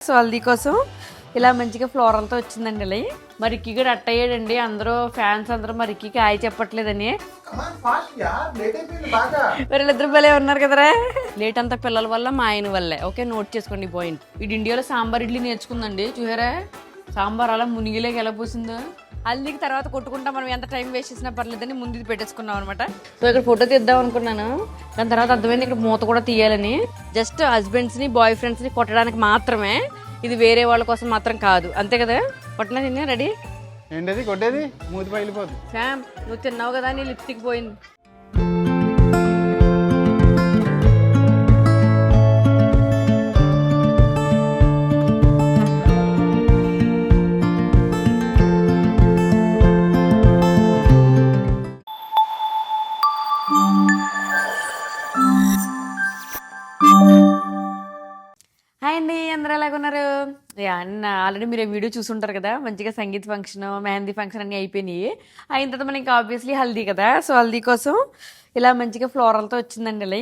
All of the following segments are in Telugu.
సో హల్దీ కోసం ఇలా మంచిగా ఫ్లోరల్తో వచ్చిందండి ఇలా. మరి ఇక్కి కూడా అట్టయ్యాడండి. అందరూ ఫ్యాన్స్ అందరూ మరి ఇక్కి హాయ్ చెప్పట్లేదని. వీళ్ళిద్దరు భలే ఉన్నారు కదరా. లేట్ అంతా పిల్లల వల్ల మా ఆయన వల్లే. ఓకే, నోట్ చేసుకోండి ఈ పాయింట్. వీడి ఇండియాలో సాంబార్ ఇడ్లీ నేర్చుకుందండి. చూసారా సాంబార్ అలా మునిగిలేక ఎలా పోసిందో. హల్దీకి తర్వాత కొట్టుకుంటా మనం ఎంత టైం వేస్ట్ చేసినా పర్లేదని ముందు ఇది పెట్టేసుకున్నాం అనమాట. సో ఇక్కడ ఫోటో తీద్దాం అనుకున్నాను, దాని తర్వాత అర్థమైంది ఇక్కడ మూత కూడా తీయాలని. జస్ట్ హస్బెండ్స్ని బాయ్ ఫ్రెండ్స్ని కొట్టడానికి మాత్రమే, ఇది వేరే వాళ్ళ కోసం మాత్రం కాదు. అంతే కదా, కొట్టినా తిన్నా రెడీ. ఏంటది కొట్టేది? మూతి పగిలిపోతుంది. శామ్ నువ్వు తిన్నావు కదా, నీ లిప్స్టిక్ పోయింది. హాయ్ అండి, అందరూ ఎలాగున్నారు? ఆల్రెడీ మీరు వీడియో చూసుంటారు కదా. మంచిగా సంగీత్ ఫంక్షన్, మెహందీ ఫంక్షన్ అన్నీ అయిపోయినాయి. అయిన తర్వాత మనకి ఇంకా ఆబ్వియస్లీ హల్దీ కదా. సో హల్దీ కోసం ఇలా మంచిగా ఫ్లోరల్తో వచ్చిందండి ఇలా.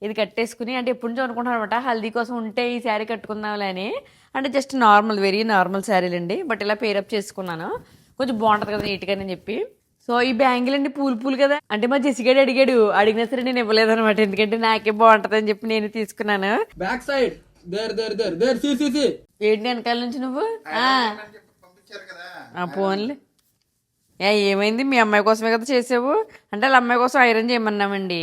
ఇది కట్టేసుకుని, అంటే ఎప్పటి నుంచో అనుకుంటున్నాను అనమాట హల్దీ కోసం ఉంటే ఈ శారీ కట్టుకుందాంలే అని. అంటే జస్ట్ నార్మల్, వెరీ నార్మల్ శారీలు అండి. బట్ ఇలా పేరప్ చేసుకున్నాను, కొంచెం బాగుంటుంది కదా నీట్గా అని చెప్పి. సో ఈ బ్యాంగిల్ అండి పూలు పూలు కదా. అంటే మా జెసిగాడు అడిగినా సరే నేను ఇవ్వలేదు అనమాట, ఎందుకంటే నాకే బాగుంటుంది అని చెప్పి నేను తీసుకున్నాను. బ్యాక్ సైడ్ ఏంటి వెనకాల నుంచి నువ్వు ఫోన్లే ఏమైంది? మీ అమ్మాయి కోసమే కదా చేసావు. అంటే వాళ్ళ అమ్మాయి కోసం ఐరన్ చేయమన్నామండి.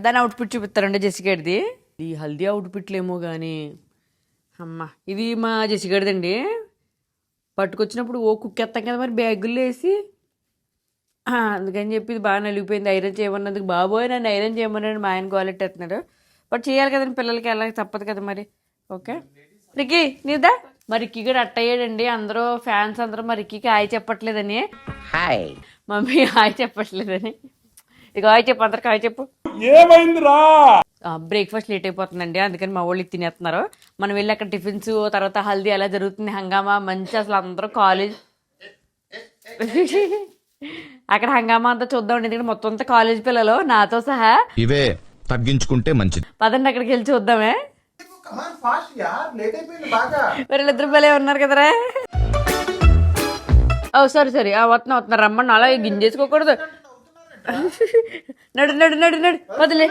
దాని అవుట్ఫిట్ చూపిస్తారండి జెసిగాడిది. ఈ హల్దీ అవుట్ఫిట్లు ఏమో కానీ అమ్మ ఇది మా జెసిగాడిదండి. పట్టుకొచ్చినప్పుడు కుక్కేస్తాం కదా మరి బ్యాగుల్లో వేసి, అందుకని చెప్పి ఇది బాగా నలిగిపోయింది. ఐరన్ చేయమన్నందుకు బాబోయ్ నన్ను ఐరన్ చేయమన్నాడు మా ఆయన గోలెట్టేస్తున్నాడు. బట్ చేయాలి కదండి, పిల్లలకి ఎలా తప్పదు కదా మరి. ఓకే రిక్కీ నీదా. మరి ఇక్కి కూడా అట్టయ్యాడండి. అందరూ ఫ్యాన్స్ అందరూ మరి ఇక్కి హాయ్ చెప్పట్లేదని. హాయ్ మమ్మీ హాయ్ చెప్పట్లేదని. ఇక హాయ్ చెప్పు, అందరికి హాయ్ చెప్పు. ఏమైందిరా? బ్రేక్ఫాస్ట్ లేట్ అయిపోతుందండి, అందుకని మా వాళ్ళు తినేస్తున్నారు. మనం వెళ్ళి అక్కడ టిఫిన్స్, తర్వాత హల్దీ అలా జరుగుతుంది హంగామా మంచి. అసలు అందరూ కాలేజ్ అక్కడ హంగామా అంతా చూద్దాం, ఎందుకంటే మొత్తం అంతా కాలేజ్ పిల్లలు నాతో సహా. ఇవే తగ్గించుకుంటే మంచిది. పదండి అక్కడికి వెళ్ళి చూద్దామే. వీళ్ళిద్దరు భలే ఉన్నారు కదరా. ఓ సారీ వస్తున్నారు రమ్మని అలా గింజేసుకోకూడదు. నడు నడు నడు నడు వదిలే.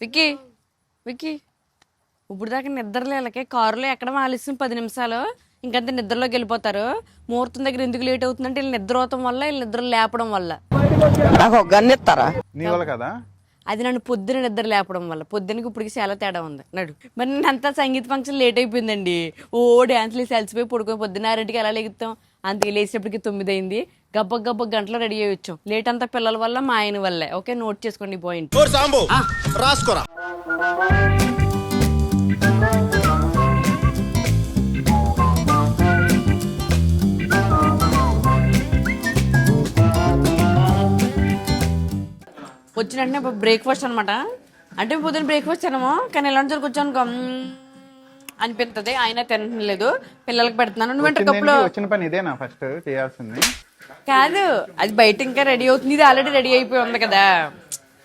విక్కీ విక్కీ ఇప్పుడు దాకా నిద్రలేలకే కారులో ఎక్కడ ఆలస్యం 10 నిమిషాలు, ఇంకంతా నిద్రలోకి వెళ్ళిపోతారు. ముహూర్తం దగ్గర ఎందుకు లేట్ అవుతుందంటే వీళ్ళు నిద్ర అవటం వల్ల, వీళ్ళు నిద్ర లేపడం వల్ల. నీ వల్ల కదా అది నన్ను పొద్దున నిద్ర లేపడం వల్ల. పొద్దునకి ఇప్పటికి చాలా తేడా ఉంది. నడు మరి నేను అంతా సంగీత ఫంక్షన్ లేట్ అయిపోయిందండి. డ్యాన్స్లు వేసి అలసిపోయి పడుకొని పొద్దున్న 6ంటికి ఎలా లెగుతాం, అంతకి లేచేటప్పటికి 9 అయింది. గబ్బ గంటలో రెడీ అయ్యి వచ్చాం. లేట్ అంతా పిల్లల వల్ల మా ఆయన వల్లే. ఓకే, నోట్ చేసుకోండి పాయింట్. రాసుకోరా. వచ్చిన వెంటనే బ్రేక్ఫాస్ట్ అనమాట. అంటే పొద్దున్న బ్రేక్ఫాస్ట్ తినము, కానీ ఎలా కూర్చొని అనిపిస్తుంది. ఆయన తినలేదు, పిల్లలకి పెడుతున్నాను. నువ్వంటే కప్పులో వచ్చిన పని ఇదేనా ఫస్ట్ చేయాల్సింది? కాదు, అది బయట ఇంకా రెడీ అవుతుంది. ఇది ఆల్రెడీ రెడీ అయిపోయి ఉంది కదా.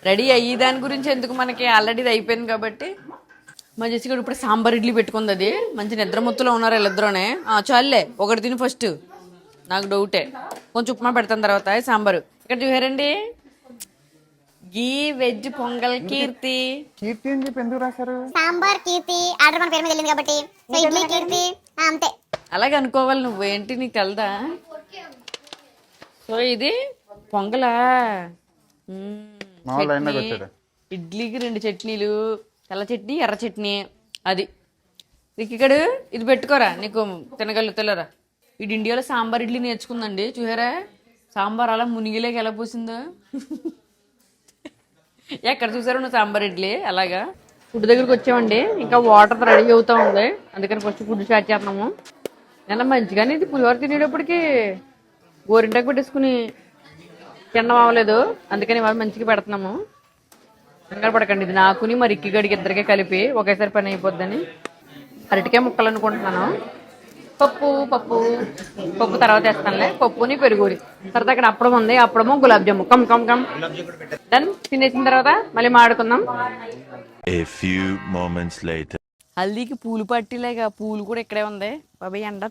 రెడీ అయ్యి దాని గురించి ఎందుకు, మనకి ఆల్రెడీ ఇది అయిపోయింది కాబట్టి. మా జెసిగా ఇప్పుడు సాంబార్ ఇడ్లీ పెట్టుకుంది. అది మంచి నిద్ర మొత్తులో ఉన్నారు వీళ్ళిద్దరునే. చాలులే ఒకటి తిని ఫస్ట్, నాకు డౌటే. కొంచెం ఉప్మా పెడతాను తర్వాత సాంబారు. ఇక్కడ చూసారండి గీ వెజ్ పొంగల్ కీర్తి. కీర్తి అని చెప్పి ఎందుకు రాశారు? సాంబార్ కీర్తి ఆర్డర్ మన పేరు మీద వెళ్ళింది కాబట్టి ఇడ్లీ కీర్తి అంతే. అలాగే అనుకోవాలి నువ్వు, ఏంటి నీకు తెలదా? సో ఇది పొంగలా, ఇడ్లీకి 2 చట్నీలు, తెల్ల చట్నీ ఎర్ర చట్నీ. అది ఇక్కడ ఇది పెట్టుకోరా, నీకు తినగలుగుతలేరా. ఇది ఇండియాలో సాంబార్ ఇడ్లీ నేర్చుకుందండి. చూసారా సాంబార్ అలా మునిగిలేక ఎలా పోసిందో. ఎక్కడ చూసారు నువ్వు సాంబార్ ఇడ్లీ? అలాగా ఫుడ్ దగ్గరికి వచ్చామండి. ఇంకా వాటర్ రెడీ అవుతా ఉంది, అందుకని ఫస్ట్ ఫుడ్ స్టార్ట్ చేస్తున్నాము. ఎలా మంచిగానే ఇది పులిహోర తినేటప్పటికి గోరింటాకు పెట్టేసుకుని తినడం అవ్వలేదు, అందుకని వాళ్ళు మంచిగా పెడుతున్నాము. కంగారు పడకండి, ఇది నాకుని మరి ఇక్కి గడికి ఇద్దరికే కలిపి ఒకేసారి పని అయిపోద్దని. అరటికాయ ముక్కలు అనుకుంటున్నాను. పప్పు పప్పు పప్పు తర్వాత వేస్తానులే. పప్పుని పెరుగుడి తర్వాత అక్కడ అప్పడం ఉంది, అప్పడము gulab jamun. Come come come done. తినేసిన తర్వాత మళ్ళీ మాడుకుందాం. A few moments later. హల్దీకి పూలు పట్టిలేగా పూలు కూడా ఇక్కడే ఉంది బాబాయ్. ఎండ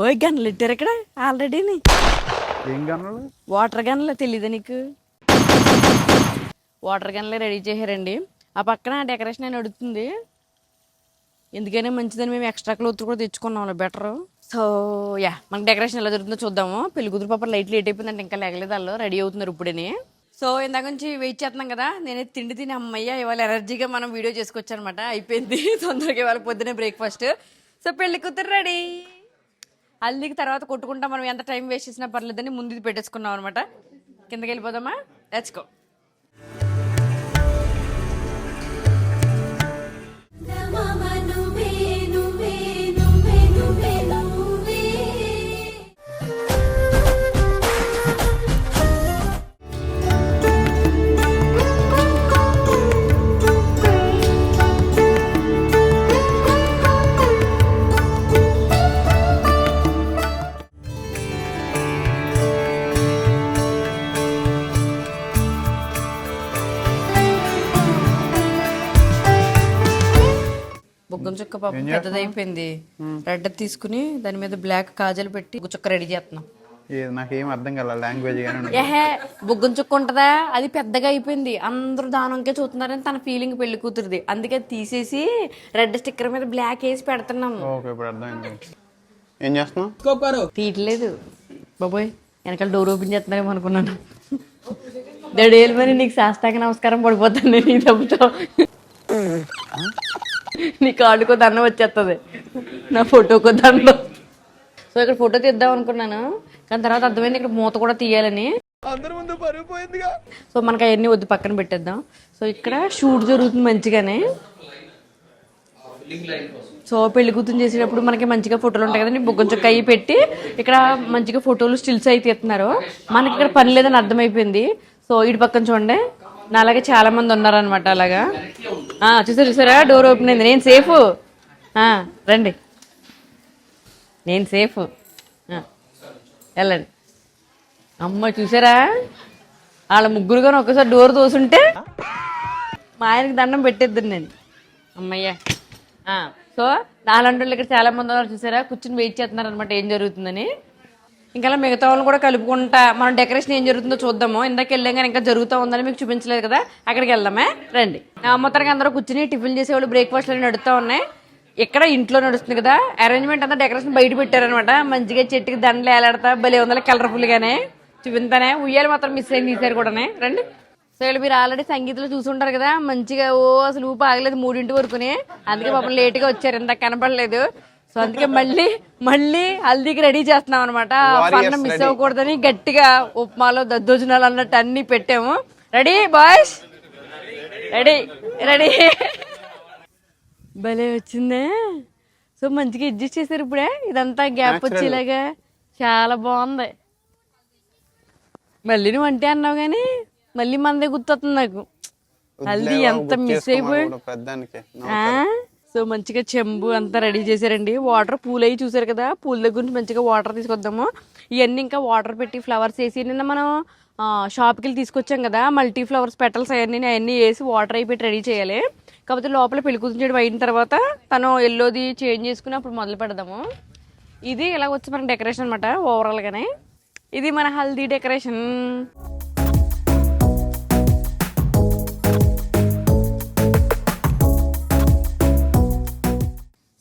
ఓయ్ గన్నులు ఇట్టారు ఇక్కడ ఆల్రెడీని. ఏం గన్నులు? వాటర్ గన్నులే తెలీదా నీకు? వాటర్ గన్లే రెడీ చేశారండి. ఆ పక్కన డెకరేషన్ అని అడుగుతుంది. ఎందుకైనా మంచిదని మేము ఎక్స్ట్రా క్లోత్ కూడా తెచ్చుకున్నాం బెటర్. సో యా మనకి డెకరేషన్ ఎలా జరుగుతుందో చూద్దాము. పెళ్లి కూతురు పాప లైట్ లేట్ అయిపోయిందంటే ఇంకా లేగలేదు, వాళ్ళు రెడీ అవుతున్నారు ఇప్పుడని. సో ఇందాక నుంచి వెయిట్ చేస్తున్నాం కదా, నేనే తిండి తిని అమ్మయ్య ఇవాళ ఎనర్జీగా మనం వీడియో చేసుకోవచ్చు అనమాట. అయిపోయింది తొందరగా ఇవాళ పొద్దునే బ్రేక్ఫాస్ట్. సో పెళ్లి కూతురు రెడీ. హల్దీకి తర్వాత కొట్టుకుంటా మనం ఎంత టైం వేస్ట్ చేసినా పర్లేదని ముందు ఇది పెట్టేసుకున్నాం అనమాట. కిందకి వెళ్ళిపోదామా? Let's go. బొగ్గం చుక్క పాప పెద్దదైపోయింది. రెడ్ తీసుకుని దాని మీద బ్లాక్ కాజల్ పెట్టి చుక్క రెడీ చేస్తున్నాం. నాకేం అర్థం కాల లాంగ్వేజ్. ఏహే బొగ్గం చుక్క ఉంటదా, అది పెద్దగా అయిపోయింది, అందరూ దానంకే చూస్తున్నారని తన ఫీలింగ్ పెళ్లి కూతురుది. అందుకే తీసేసి రెడ్ స్టిక్కర్ మీద బ్లాక్ వేసి పెడుతున్నాం. ఇప్పుడు అర్థమైంది. ఏం చేస్తున్నావు? తీయట్లేదు బాబోయ్, వెనకాల డోర్ ఓపెన్ చేస్తున్నారేమో అనుకున్నాను. దడేలు మరి నీకు సాష్టాంగ నమస్కారం పడిపోతాను నేను ఈ తప్పుతో. నీ కార్డుకో దండం వచ్చేస్తుంది, నా ఫోటోకో దండం. సో ఇక్కడ ఫోటో తీద్దాం అనుకున్నాను, కానీ తర్వాత అర్థమైంది ఇక్కడ మూత కూడా తీయాలని. సో మనకి అవన్నీ వద్దు, పక్కన పెట్టేద్దాం. సో ఇక్కడ షూట్ జరుగుతుంది మంచిగానే. సో పెళ్లి కూతురు చేసేటప్పుడు మనకి మంచిగా ఫోటోలు ఉంటాయి కదండి. బొగ్గం చుక్క అయ్యి పెట్టి ఇక్కడ మంచిగా ఫోటోలు స్టిల్స్ అయితే తీస్తున్నారు. మనకి ఇక్కడ పని లేదని అర్థమైపోయింది. సో ఇటు పక్కన చూడండి, నా అలాగే చాలా మంది ఉన్నారనమాట. అలాగా చూసారా డోర్ ఓపెన్ అయింది. నేను సేఫ్, రండి నేను సేఫ్, వెళ్ళండి. అమ్మ చూసారా వాళ్ళ ముగ్గురుగానే ఒక్కసారి డోర్ తోసుంటే మా ఆయనకి దండం పెట్టేద్దాను నేను. అమ్మయ్య. సో నాలంటి ఇక్కడ చాలా మంది ఉన్నారు చూసారా, కూర్చుని వెయిట్ చేస్తున్నారు అనమాట ఏం జరుగుతుందని. ఇంకా మిగతా వాళ్ళు కూడా కలుపుకుంటా మనం డెకరేషన్ ఏం జరుగుతుందో చూద్దాము. ఇందాక వెళ్ళాం కానీ ఇంకా జరుగుతూ ఉందని మీకు చూపించలేదు కదా, అక్కడికి వెళ్దామే రండి. మొత్తానికి అందరూ కూర్చుని టిఫిన్ చేసేవాళ్ళు బ్రేక్ఫాస్ట్ అన్ని నడుస్తూ ఉన్నాయి. ఇక్కడ ఇంట్లో నడుస్తుంది కదా అరేంజ్మెంట్ అంతా, డెకరేషన్ బయట పెట్టారనమాట. మంచిగా చెట్టుకి దండలు వేలాడతా భలే ఉందా కలర్ఫుల్ గానే. చూపింతానే ఉయ్యాలు మాత్రం మిస్ అయింది తీసారు కూడానే. రండి. సో వీళ్ళు మీరు ఆల్రెడీ సంగీతంలో చూసుంటారు కదా, మంచిగా అసలు ఊపి ఆగలేదు 3 వరకుని. అందుకే పాపం లేట్గా వచ్చారు, ఇంత కనపడలేదు. సో అందుకే మళ్ళీ హల్దీకి రెడీ చేస్తున్నాం అనమాట. పన్ను మిస్ అవ్వకూడదని గట్టిగా ఉప్మాలో దద్దోజనాలు అన్నట్టు అన్ని పెట్టాము. Ready boys, ready ready. భలే వచ్చిందే. సో మంచిగా అడ్జస్ట్ చేశారు ఇప్పుడే, ఇదంతా గ్యాప్ వచ్చేలాగా చాలా బాగుంది. మళ్ళీ నువ్వు అంటే అన్నావు కానీ మళ్ళీ మనదే గుర్తొస్తుంది నాకు. హల్దీ ఎంత మిస్ అయిపోయి. సో మంచిగా చెంబు అంతా రెడీ చేశారండి. వాటర్ పూలు అయ్యి చూసారు కదా, పూల దగ్గర నుంచి మంచిగా వాటర్ తీసుకొద్దాము. ఇవన్నీ ఇంకా వాటర్ పెట్టి ఫ్లవర్స్ వేసి నిన్న మనం షాప్కి వెళ్ళి తీసుకొచ్చాం కదా మల్టీ ఫ్లవర్స్ పెటల్స్ అవన్నీ వేసి వాటర్ అయి పెట్టి రెడీ చేయాలి. కాకపోతే లోపల పెళ్లి కూతురు చేయడం అయిన తర్వాత తను ఎల్లోది చేంజ్ చేసుకుని అప్పుడు మొదలు పెడదాము. ఇది ఇలా వచ్చి మన డెకరేషన్ అనమాట ఓవరాల్గానే. ఇది మన హల్దీ డెకరేషన్.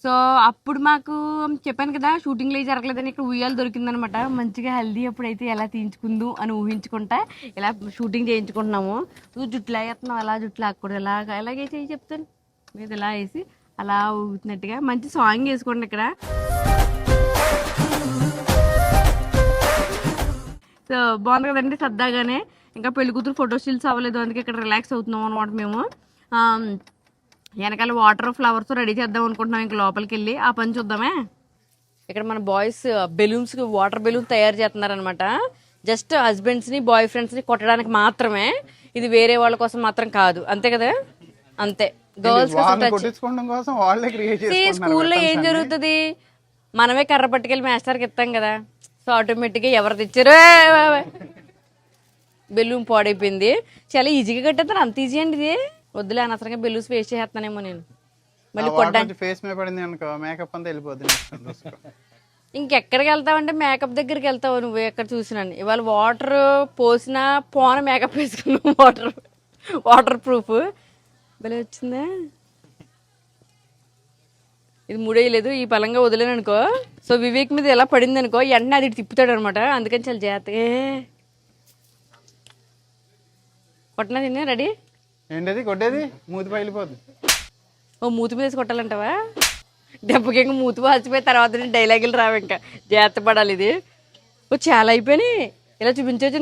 సో అప్పుడు మాకు చెప్పాను కదా షూటింగ్లో జరగలేదని ఇక్కడ ఉయ్యాలు దొరికిందనమాట. మంచిగా హల్దీ అప్పుడైతే ఎలా తీయించుకుందు అని ఊహించుకుంటా ఇలా షూటింగ్ చేయించుకుంటున్నాము. జుట్లు వేస్తున్నాం, అలా జుట్లు ఆకూడదు, ఎలాగే చేయి చెప్తాను మీద ఇలా వేసి అలా ఊగుతున్నట్టుగా మంచి సాంగ్ వేసుకోండి ఇక్కడ. సో బాగుంది కదండి సరదాగానే. ఇంకా పెళ్లి కూతురు ఫోటో స్టిల్స్ అవ్వలేదు, అందుకే ఇక్కడ రిలాక్స్ అవుతున్నాం అనమాట మేము. వెనకాల వాటర్ ఫ్లవర్స్ రెడీ చేద్దాం అనుకుంటున్నాం. ఇంక లోపలికి వెళ్ళి ఆ పని చూద్దామే. ఇక్కడ మన బాయ్స్ బెలూన్స్ వాటర్ బెలూన్స్ తయారు చేస్తున్నారనమాట. జస్ట్ హస్బెండ్స్ని బాయ్ ఫ్రెండ్స్ని కొట్టడానికి మాత్రమే, ఇది వేరే వాళ్ళ కోసం మాత్రం కాదు. అంతే కదా, అంతే. గర్ల్స్ స్కూల్లో ఏం జరుగుతుంది, మనమే కర్ర పట్టుకెళ్ళి మాస్టర్కి ఇస్తాం కదా, సో ఆటోమేటిక్గా ఎవరు తెచ్చారో బెలూన్ పాడైపోయింది. చాలా ఈజీగా కట్టేస్తాను, అంత ఈజీ అండి ఇది. వద్దులే అనవసరంగా బెలూన్స్ వేస్ట్ చేస్తానేమో నేను. మళ్ళీ కొట్టడానికి ఫేస్ మీద పడింది అనుకో, మేకప్ అంతా వెళ్ళిపోతుంది. ఇంకెక్కడికి వెళ్తావంటే మేకప్ దగ్గరికి వెళ్తావు నువ్వు. ఎక్కడ చూసినాను ఇవాళ వాటర్ పోసినా పోన మేకప్ వేసుకున్నావు. వాటర్ ప్రూఫ్ భలే వచ్చిందా. ఇది ముడేయలేదు, ఈ పలంగా వదిలేను అనుకో. సో వివేక్ మీద ఎలా పడింది అనుకో, వెంటనే అది తిప్పుతాడు అనమాట. అందుకని చాలా జాగ్రత్తగా కొట్టినా తిన్నా. రెడీ ఏంటది కొట్టేది? మూతి పగిలిపోద్ది. ఓ మూతి మీద వేసి కొట్టాలంటావా? దెబ్బకి ఇంకా మూతి వాచిపోయి తర్వాత డైలాగులు రావు, ఇంకా జాగ్రత్త పడాలి. ఇది ఓ చాలా అయిపోయినాయి. ఇలా చూపించవచ్చు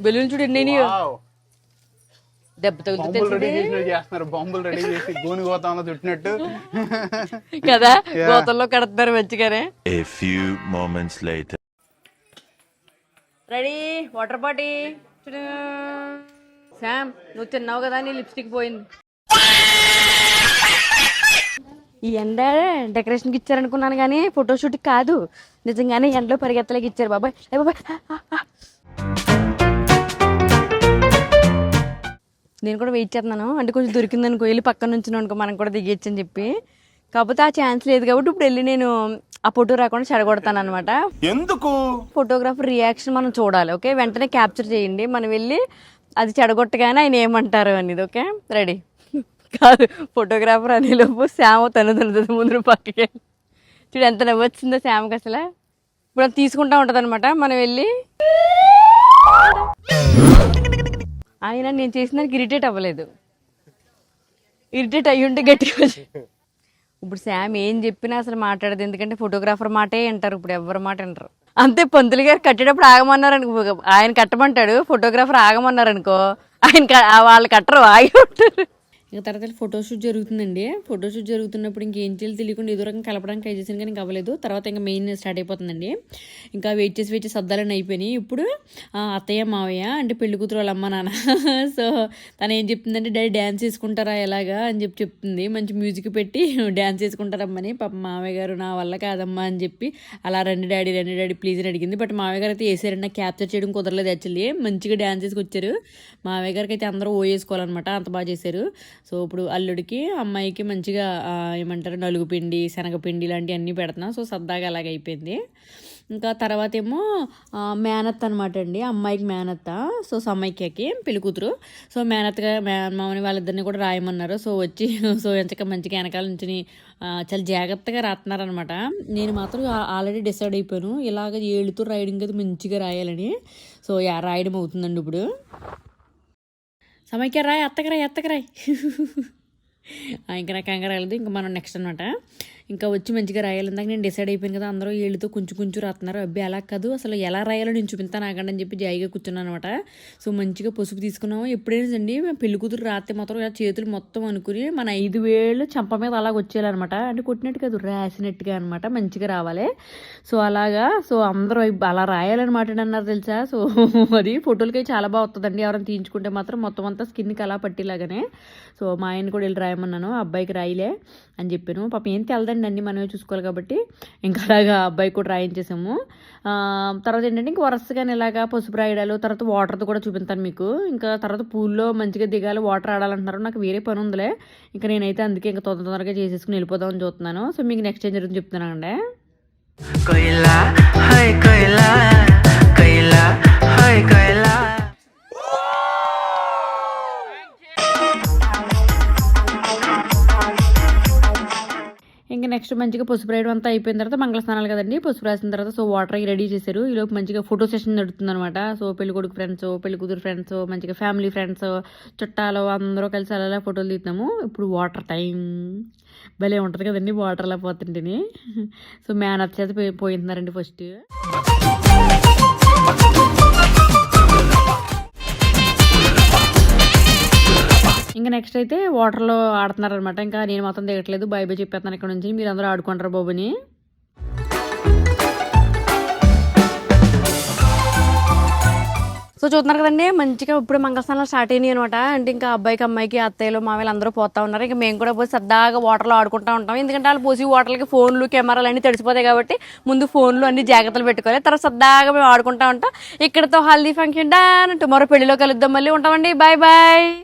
బెలూన్ చూడు ఎన్ని దెబ్బ తగులుతుంది చేస్తున్నారు. బాంబులు రెడీ చేసి గోని గోతంలో చుట్టినట్టు కదా, గోతంలో కడుతున్నారు మంచిగానే. A few moments later. Ready water bottle. Sam నువ్వు తిన్నావు కదా, నీ లిప్స్టిక్ పోయింది. ఈ ఎండ డెకరేషన్కి ఇచ్చారనుకున్నాను కానీ ఫోటోషూట్కి కాదు, నిజంగానే ఎండలో పరిగెత్తలేకి ఇచ్చారు బాబాయ్. బాబాయ్ నేను కూడా వెయిట్ చేస్తున్నాను, అంటే కొంచెం దొరికింది అనుకో, వెళ్ళి పక్కన నుంచి అనుకో మనం కూడా దిగేచ్చు అని చెప్పి. కాకపోతే ఆ ఛాన్స్ లేదు కాబట్టి ఇప్పుడు వెళ్ళి నేను ఆ ఫోటో రాకుండా చెడగొడతాను అనమాట. ఎందుకు? ఫోటోగ్రాఫర్ రియాక్షన్ మనం చూడాలి. ఓకే, వెంటనే క్యాప్చర్ చేయండి. మనం వెళ్ళి అది చెడగొట్టగానే ఆయన ఏమంటారు అనేది. ఓకే రెడీ కాదు, ఫోటోగ్రాఫర్ అనేలోపు శ్యామ తను ముందు పక్కకి చూడు ఎంత నవ్వు వచ్చిందో శ్యామకి అసలు. ఇప్పుడు అది తీసుకుంటా ఉంటుంది అనమాట. మనం వెళ్ళి ఆయన నేను చేసిన దానికి ఇరిటేట్ అవ్వలేదు, ఇరిటేట్ అయ్యి ఉంటే గట్టిగా. ఇప్పుడు శామ్ ఏం చెప్పినా అసలు మాట్లాడదు, ఎందుకంటే ఫోటోగ్రాఫర్ మాటే వింటారు, ఇప్పుడు ఎవరి మాట వింటారు. అంతే, పంతులు గారు కట్టేటప్పుడు ఆగమన్నారు అనుకో, ఆయన కట్టమంటాడు, ఫోటోగ్రాఫర్ ఆగమన్నారు అనుకో, ఆయన వాళ్ళు కట్టరు, ఆగి ఉంటారు. ఇంకా తర్వాత ఫోటోషూట్ జరుగుతుందండి. ఫోటోషూట్ జరుగుతున్నప్పుడు ఇంకేం చేయాలి తెలియకుండా ఏదో రకంగా కలపడానికి ట్రై చేశాను కానీ ఇంకా అవ్వలేదు. తర్వాత ఇంకా మెయిన్ స్టార్ట్ అయిపోతుందండి. ఇంకా వెయిట్ చేసి సర్దాలని అయిపోయినాయి. ఇప్పుడు అత్తయ్య మావయ్య అంటే పెళ్లి కూతురు వాళ్ళ అమ్మ నాన్న. సో తను ఏం చెప్తుందంటే, డాడీ డ్యాన్స్ చేసుకుంటారా ఎలాగా అని చెప్తుంది. మంచి మ్యూజిక్ పెట్టి డ్యాన్స్ చేసుకుంటారమ్మని. పాప మావయ్య గారు నా వల్ల కాదమ్మా అని చెప్పి అలా రండి డాడీ ప్లీజ్ అని అడిగింది. బట్ మావయ్య గారు అయితే వేసారండి, నాకు క్యాప్చర్ చేయడం కుదరలేదు యాక్చువల్లీ. మంచిగా డ్యాన్స్ చేసుకొచ్చారు. మావయ్య గారికి అయితే అందరూ వేసుకోవాలన్నమాట, అంత బాగా చేశారు. సో ఇప్పుడు అల్లుడికి అమ్మాయికి మంచిగా ఏమంటారు నలుగు పిండి శనగపిండి ఇలాంటివి అన్నీ పెడుతున్నాం. సో సరదాగా అలాగ అయిపోయింది. ఇంకా తర్వాత ఏమో మేనత్త అనమాట అండి, అమ్మాయికి మేనత్త. సో సమైక్యకి పెళ్లి కూతురు. సో మేనత్తగా మామని వాళ్ళిద్దరిని కూడా రాయమన్నారు. సో వచ్చి సో ఎంచక మంచిగా వెనకాల నుంచి చాలా జాగ్రత్తగా రాస్తున్నారనమాట. నేను మాత్రం ఆల్రెడీ డిసైడ్ అయిపోయాను, ఇలాగ ఏళ్ళుతో రాయడం కదా మంచిగా రాయాలని. సో రాయడం అవుతుందండి ఇప్పుడు. సమైక్య రాయ్, అత్తకరాయ్. ఇంకా నాకు కంగారు రాయలేదు. ఇంకా మనం నెక్స్ట్ అనమాట. ఇంకా వచ్చి మంచిగా రాయాలి. ఇందాక నేను డిసైడ్ అయిపోయాను కదా, అందరూ ఏళ్ళతో కొంచెం రాస్తున్నారు. అబ్బాయి అలా కాదు, అసలు ఎలా రాయాలో నేను చూపిస్తాను ఆగండి అని చెప్పి జాయిగా కూర్చున్నాను అనమాట. సో మంచిగా పసుపు తీసుకున్నాము. ఎప్పుడైనా అండి పెళ్లి కూతురు రాస్తే మాత్రం ఇలా చేతులు మొత్తం అనుకుని మన 5 వేళ్ళు చంప మీద అలాగ వచ్చేయాలన్నమాట. అంటే కొట్టినట్టు కాదు, రాసినట్టుగా అనమాట, మంచిగా రావాలి. సో అలాగా సో అందరూ అలా రాయాలన్నమాట అన్నారు తెలుసా. సో అది ఫోటోలకి చాలా బాగా వస్తుందండి, ఎవరైనా తీయించుకుంటే మాత్రం మొత్తం అంతా స్కిన్కి అలా పట్టేలాగానే. సో మా ఆయన కూడా వెళ్ళి రాయమన్నాను, అబ్బాయికి రాయిలే అని చెప్పాను. పాపం ఏం తెలదండి, అన్నీ మనమే చూసుకోవాలి కాబట్టి ఇంకా అలాగా అబ్బాయి కూడా రాయించేసాము. తర్వాత ఏంటంటే ఇంకా వరుసగానే ఇలాగా పసుపు రాయడాలు, తర్వాత వాటర్తో కూడా చూపిస్తాను మీకు. ఇంకా తర్వాత పూల్లో మంచిగా దిగాలి, వాటర్ ఆడాలంటున్నారు. నాకు వేరే పని ఉందిలే, ఇంకా నేనైతే అందుకే ఇంకా తొందరగా చేసేసుకుని వెళ్ళిపోదామని చూస్తున్నాను. సో మీకు నెక్స్ట్ ఏం జరుగుతుంది చెప్తున్నానండి. ఇంకా నెక్స్ట్ మంచిగా పసుపు రాయడం అంతా అయిపోయిన తర్వాత మంగళ స్నానాలు కదండి, పసుపు రాసిన తర్వాత సో వాటర్ అవి రెడీ చేశారు. ఈలోపు మంచిగా ఫోటో సెషన్ నడుస్తుంది అనమాట. సో పెళ్లి కొడుకు ఫ్రెండ్స్, పెళ్లి కూతురు ఫ్రెండ్స్, మంచిగా ఫ్యామిలీ ఫ్రెండ్స్, చుట్టాలు అందరూ కలిసి అలా ఫోటోలు తీస్తున్నాము. ఇప్పుడు వాటర్ టైం భలే ఉంటుంది కదండి, వాటర్ అలా పోతుంటేని. సో మేనత్ చేత పోయింటున్నారండి ఫస్ట్. ఇంకా నెక్స్ట్ అయితే వాటర్లో ఆడుతున్నారు అనమాట. ఇంకా నేను మాత్రం దిగట్లేదు, బై చెప్పేస్తాను ఇక్కడ నుంచి, మీరు అందరూ ఆడుకుంటారు బాబుని. సో సో చూస్తున్నారు కదండి మంచిగా ఇప్పుడు మంగళస్నానాలు స్టార్ట్ అయినాయి అనమాట. అంటే ఇంకా అబ్బాయికి అమ్మాయికి అత్తయ్యలు మామయ్యలు అందరూ పోతా ఉన్నారు. ఇంకా మేము కూడా పోయి సరదాగా వాటర్లో ఆడుకుంటూ ఉంటాం. ఎందుకంటే వాళ్ళు పోసి వాటర్లకి ఫోన్లు కెమెరాలు అన్నీ తడిసిపోతాయి కాబట్టి ముందు ఫోన్లు అన్ని జాగ్రత్తలు పెట్టుకోవాలి. తర్వాత సరదాగా మేము ఆడుకుంటూ ఉంటాం. ఇక్కడతో హల్దీ ఫంక్షన్ డన్. టుమారో పెళ్లిలో కలుద్దాం. మళ్ళీ ఉంటామండి. Bye bye.